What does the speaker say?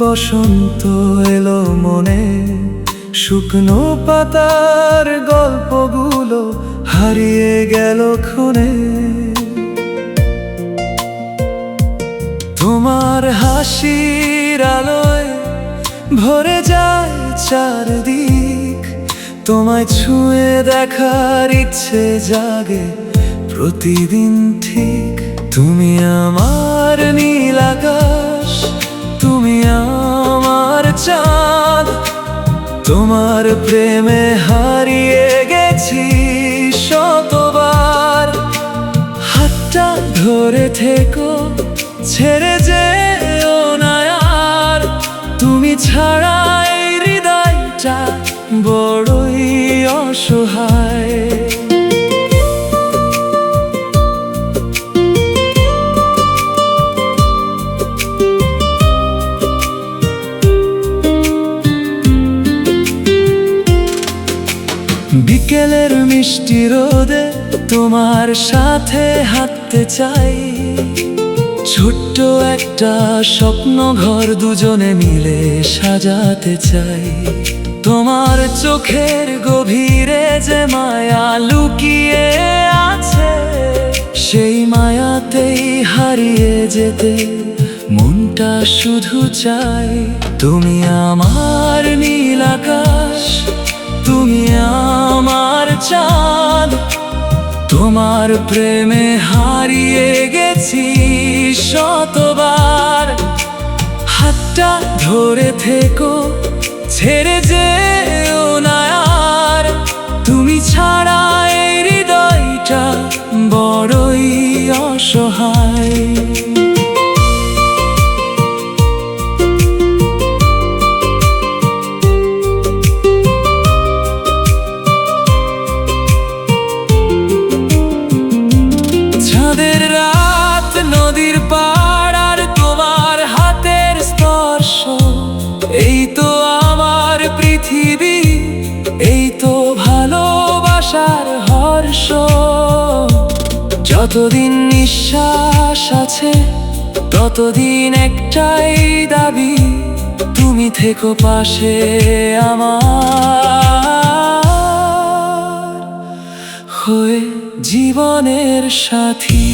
বসন্ত এলো মনে, শুকনো পাতার গল্পগুলো হারিয়ে গেল ক্ষণে। তোমার হাসির আলোয় ভরে যায় চারদিক, তোমায় ছুঁয়ে দেখার ইচ্ছে জাগে প্রতিদিন ঠিক। তুমি আমার নীল আকাশ, তুমি আমার চাঁদ, তোমার প্রেমে হারিয়ে গেছি শতবার। হাতটা ধরে থেকো, ছেড়ে যেও না আর, তুমি ছাড়া এই হৃদয়টা বড়ই অসহায়। বিকেলের মিষ্টি রোদে তোমার সাথে হাঁটতে চাই, ছোট্ট একটা স্বপ্ন ঘর দুজনে মিলে সাজাতে চাই। তোমার চোখের গভীরে যে মায়া লুকিয়ে আছে, সেই মায়াতেই হারিয়ে যেতে মনটা শুধু চাই। তুমি আমার নীল আকাশ, তুমি আমার চাঁদ, তোমার প্রেমে হারিয়ে গেছি শতবার। হাতটা ধরে থেকো, ছেড়ে যেও না আর, তুমি ছাড়া এই হৃদয়টা বড়ই অসহায়। চাঁদের রাত, নদীর পাড় আর তোমার হাতের স্পর্শ, এই তো আমার পৃথিবী, এই তো ভালোবাসার হর্ষ। যতদিন নিঃশ্বাস আছে ততদিন একটাই দাবি, তুমি থেকো পাশে আমার হয়ে জীবনের সাথী।